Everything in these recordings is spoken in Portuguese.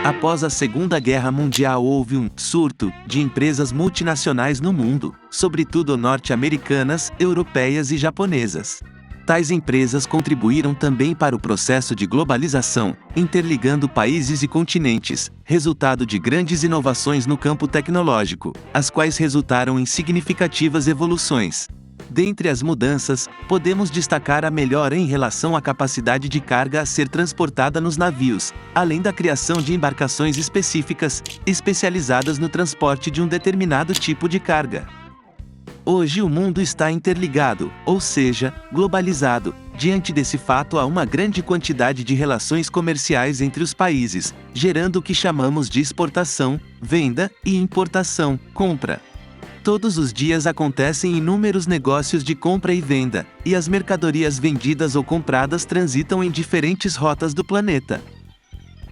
Após a Segunda Guerra Mundial houve um surto de empresas multinacionais no mundo, sobretudo norte-americanas, europeias e japonesas. Tais empresas contribuíram também para o processo de globalização, interligando países e continentes, resultado de grandes inovações no campo tecnológico, as quais resultaram em significativas evoluções. Dentre as mudanças, podemos destacar a melhora em relação à capacidade de carga a ser transportada nos navios, além da criação de embarcações específicas, especializadas no transporte de um determinado tipo de carga. Hoje o mundo está interligado, ou seja, globalizado. Diante desse fato há uma grande quantidade de relações comerciais entre os países, gerando o que chamamos de exportação, venda e importação, compra. Todos os dias acontecem inúmeros negócios de compra e venda, e as mercadorias vendidas ou compradas transitam em diferentes rotas do planeta.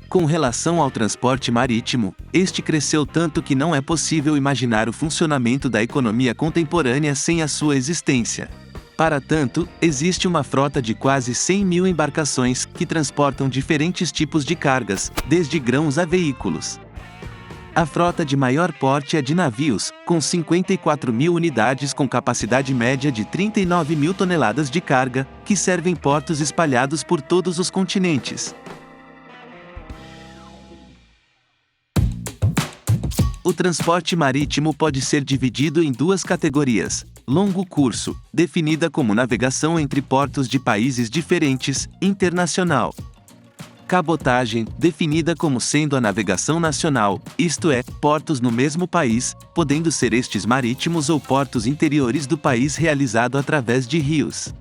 Com relação ao transporte marítimo, este cresceu tanto que não é possível imaginar o funcionamento da economia contemporânea sem a sua existência. Para tanto, existe uma frota de quase 100 mil embarcações, que transportam diferentes tipos de cargas, desde grãos a veículos. A frota de maior porte é de navios, com 54 mil unidades com capacidade média de 39 mil toneladas de carga, que servem portos espalhados por todos os continentes. O transporte marítimo pode ser dividido em duas categorias: longo curso, definida como navegação entre portos de países diferentes, internacional. Cabotagem, definida como sendo a navegação nacional, isto é, portos no mesmo país, podendo ser estes marítimos ou portos interiores do país realizado através de rios.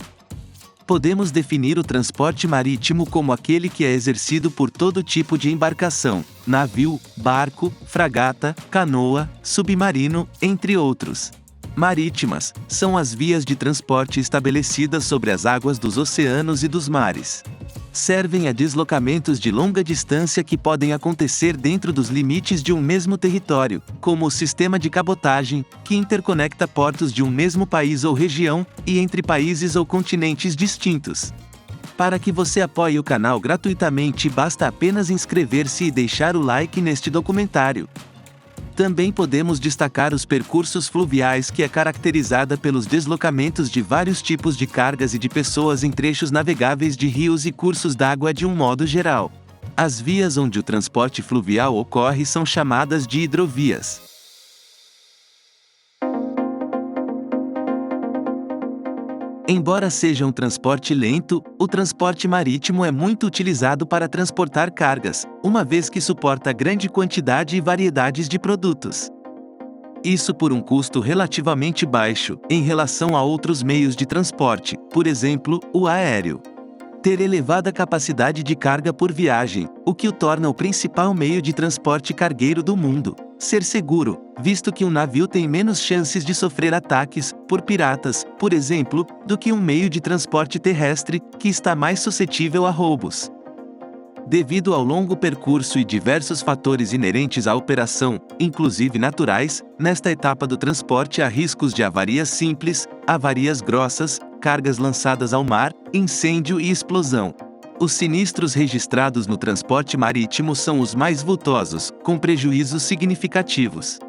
Podemos definir o transporte marítimo como aquele que é exercido por todo tipo de embarcação, navio, barco, fragata, canoa, submarino, entre outros. Marítimas são as vias de transporte estabelecidas sobre as águas dos oceanos e dos mares. Servem a deslocamentos de longa distância que podem acontecer dentro dos limites de um mesmo território, como o sistema de cabotagem, que interconecta portos de um mesmo país ou região, e entre países ou continentes distintos. Para que você apoie o canal gratuitamente, basta apenas inscrever-se e deixar o like neste documentário. Também podemos destacar os percursos fluviais, que é caracterizada pelos deslocamentos de vários tipos de cargas e de pessoas em trechos navegáveis de rios e cursos d'água de um modo geral. As vias onde o transporte fluvial ocorre são chamadas de hidrovias. Embora seja um transporte lento, o transporte marítimo é muito utilizado para transportar cargas, uma vez que suporta grande quantidade e variedades de produtos. Isso por um custo relativamente baixo, em relação a outros meios de transporte, por exemplo, o aéreo. Ter elevada capacidade de carga por viagem, o que o torna o principal meio de transporte cargueiro do mundo. Ser seguro, visto que um navio tem menos chances de sofrer ataques por piratas, por exemplo, do que um meio de transporte terrestre, que está mais suscetível a roubos. Devido ao longo percurso e diversos fatores inerentes à operação, inclusive naturais, nesta etapa do transporte há riscos de avarias simples, avarias grossas, cargas lançadas ao mar, incêndio e explosão. Os sinistros registrados no transporte marítimo são os mais vultosos, com prejuízos significativos.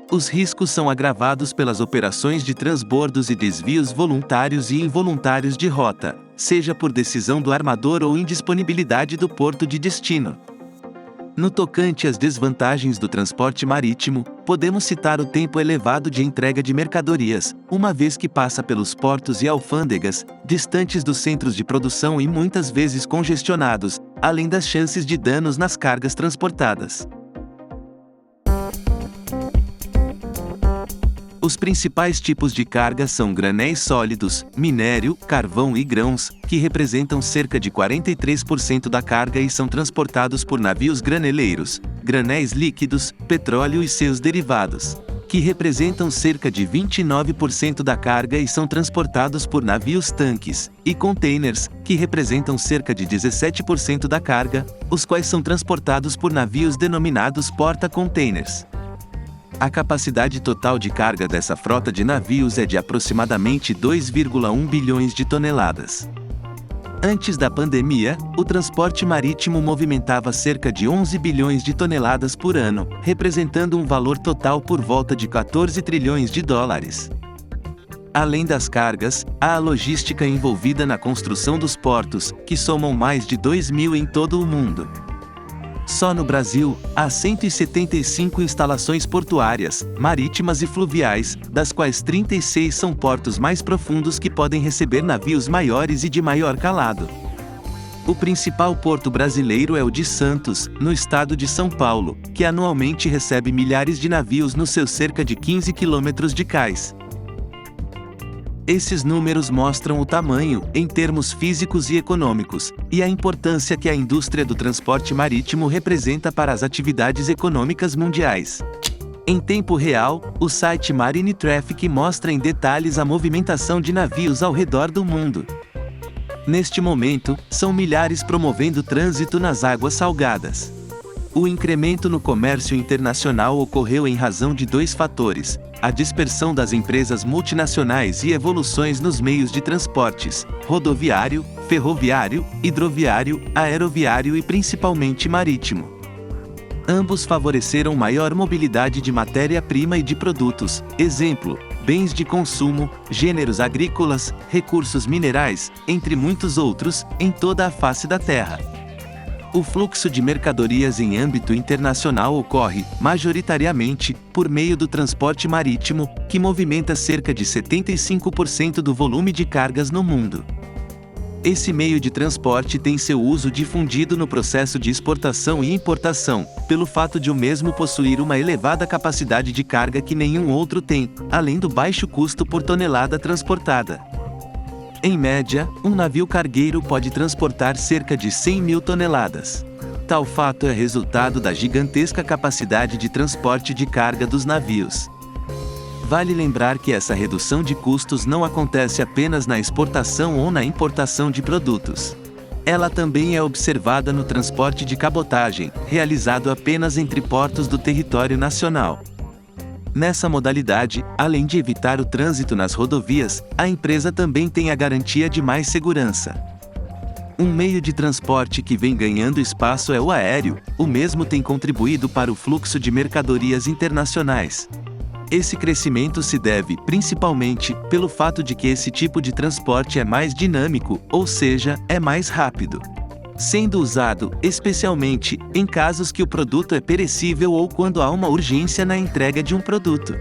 Os riscos são agravados pelas operações de transbordos e desvios voluntários e involuntários de rota, seja por decisão do armador ou indisponibilidade do porto de destino. No tocante às desvantagens do transporte marítimo, podemos citar o tempo elevado de entrega de mercadorias, uma vez que passa pelos portos e alfândegas, distantes dos centros de produção e muitas vezes congestionados, além das chances de danos nas cargas transportadas. Os principais tipos de carga são granéis sólidos, minério, carvão e grãos, que representam cerca de 43% da carga e são transportados por navios graneleiros, granéis líquidos, petróleo e seus derivados, que representam cerca de 29% da carga e são transportados por navios tanques, e containers, que representam cerca de 17% da carga, os quais são transportados por navios denominados porta-containers. A capacidade total de carga dessa frota de navios é de aproximadamente 2,1 bilhões de toneladas. Antes da pandemia, o transporte marítimo movimentava cerca de 11 bilhões de toneladas por ano, representando um valor total por volta de 14 trilhões de dólares. Além das cargas, há a logística envolvida na construção dos portos, que somam mais de 2.000 em todo o mundo. Só no Brasil, há 175 instalações portuárias, marítimas e fluviais, das quais 36 são portos mais profundos que podem receber navios maiores e de maior calado. O principal porto brasileiro é o de Santos, no estado de São Paulo, que anualmente recebe milhares de navios nos seus cerca de 15 quilômetros de cais. Esses números mostram o tamanho, em termos físicos e econômicos, e a importância que a indústria do transporte marítimo representa para as atividades econômicas mundiais. Em tempo real, o site Marine Traffic mostra em detalhes a movimentação de navios ao redor do mundo. Neste momento, são milhares promovendo trânsito nas águas salgadas. O incremento no comércio internacional ocorreu em razão de dois fatores: a dispersão das empresas multinacionais e evoluções nos meios de transportes, rodoviário, ferroviário, hidroviário, aeroviário e principalmente marítimo. Ambos favoreceram maior mobilidade de matéria-prima e de produtos, exemplo, bens de consumo, gêneros agrícolas, recursos minerais, entre muitos outros, em toda a face da Terra. O fluxo de mercadorias em âmbito internacional ocorre, majoritariamente, por meio do transporte marítimo, que movimenta cerca de 75% do volume de cargas no mundo. Esse meio de transporte tem seu uso difundido no processo de exportação e importação, pelo fato de o mesmo possuir uma elevada capacidade de carga que nenhum outro tem, além do baixo custo por tonelada transportada. Em média, um navio cargueiro pode transportar cerca de 100.000 toneladas. Tal fato é resultado da gigantesca capacidade de transporte de carga dos navios. Vale lembrar que essa redução de custos não acontece apenas na exportação ou na importação de produtos. Ela também é observada no transporte de cabotagem, realizado apenas entre portos do território nacional. Nessa modalidade, além de evitar o trânsito nas rodovias, a empresa também tem a garantia de mais segurança. Um meio de transporte que vem ganhando espaço é o aéreo, o mesmo tem contribuído para o fluxo de mercadorias internacionais. Esse crescimento se deve, principalmente, pelo fato de que esse tipo de transporte é mais dinâmico, ou seja, é mais rápido. Sendo usado, especialmente, em casos que o produto é perecível ou quando há uma urgência na entrega de um produto.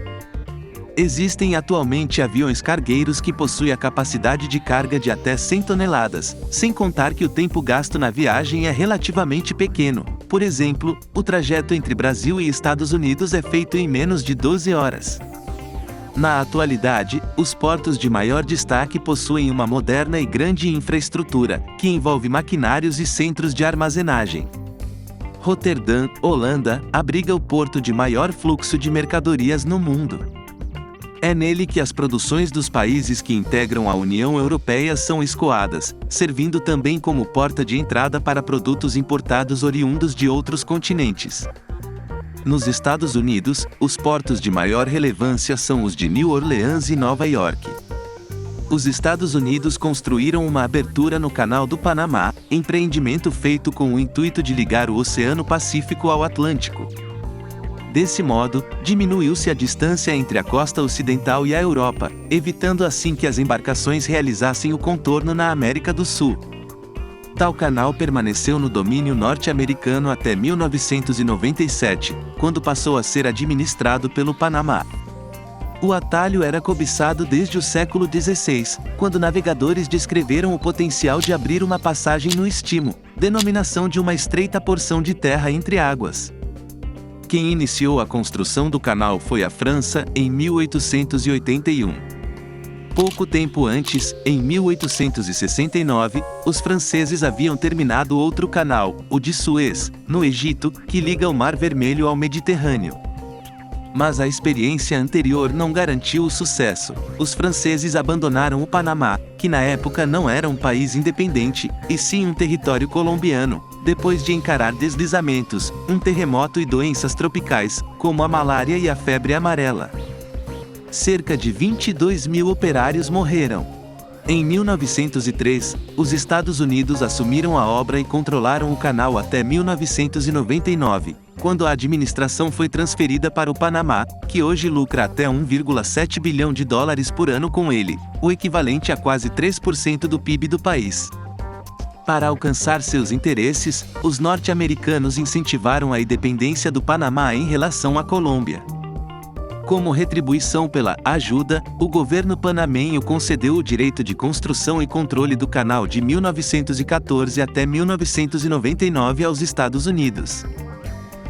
Existem atualmente aviões cargueiros que possuem a capacidade de carga de até 100 toneladas, sem contar que o tempo gasto na viagem é relativamente pequeno. Por exemplo, o trajeto entre Brasil e Estados Unidos é feito em menos de 12 horas. Na atualidade, os portos de maior destaque possuem uma moderna e grande infraestrutura, que envolve maquinários e centros de armazenagem. Roterdã, Holanda, abriga o porto de maior fluxo de mercadorias no mundo. É nele que as produções dos países que integram a União Europeia são escoadas, servindo também como porta de entrada para produtos importados oriundos de outros continentes. Nos Estados Unidos, os portos de maior relevância são os de New Orleans e Nova York. Os Estados Unidos construíram uma abertura no Canal do Panamá, empreendimento feito com o intuito de ligar o Oceano Pacífico ao Atlântico. Desse modo, diminuiu-se a distância entre a costa ocidental e a Europa, evitando assim que as embarcações realizassem o contorno na América do Sul. Tal canal permaneceu no domínio norte-americano até 1997, quando passou a ser administrado pelo Panamá. O atalho era cobiçado desde o século XVI, quando navegadores descreveram o potencial de abrir uma passagem no istmo, denominação de uma estreita porção de terra entre águas. Quem iniciou a construção do canal foi a França, em 1881. Pouco tempo antes, em 1869, os franceses haviam terminado outro canal, o de Suez, no Egito, que liga o Mar Vermelho ao Mediterrâneo. Mas a experiência anterior não garantiu o sucesso. Os franceses abandonaram o Panamá, que na época não era um país independente, e sim um território colombiano, depois de encarar deslizamentos, um terremoto e doenças tropicais, como a malária e a febre amarela. Cerca de 22.000 operários morreram. Em 1903, os Estados Unidos assumiram a obra e controlaram o canal até 1999, quando a administração foi transferida para o Panamá, que hoje lucra até 1,7 bilhão de dólares por ano com ele, o equivalente a quase 3% do PIB do país. Para alcançar seus interesses, os norte-americanos incentivaram a independência do Panamá em relação à Colômbia. Como retribuição pela ajuda, o governo panamenho concedeu o direito de construção e controle do canal de 1914 até 1999 aos Estados Unidos.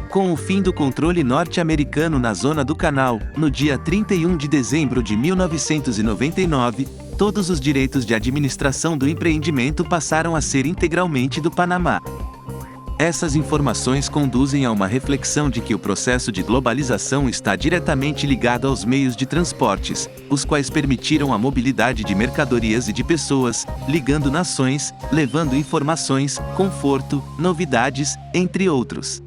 Com o fim do controle norte-americano na zona do canal, no dia 31 de dezembro de 1999, todos os direitos de administração do empreendimento passaram a ser integralmente do Panamá. Essas informações conduzem a uma reflexão de que o processo de globalização está diretamente ligado aos meios de transportes, os quais permitiram a mobilidade de mercadorias e de pessoas, ligando nações, levando informações, conforto, novidades, entre outros.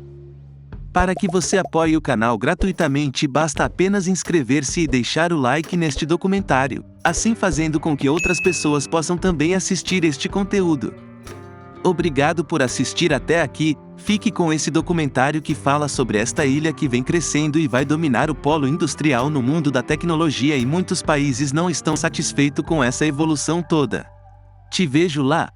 Para que você apoie o canal gratuitamente, basta apenas inscrever-se e deixar o like neste documentário, assim fazendo com que outras pessoas possam também assistir este conteúdo. Obrigado por assistir até aqui. Fique com esse documentário que fala sobre esta ilha que vem crescendo e vai dominar o polo industrial no mundo da tecnologia, e muitos países não estão satisfeitos com essa evolução toda. Te vejo lá!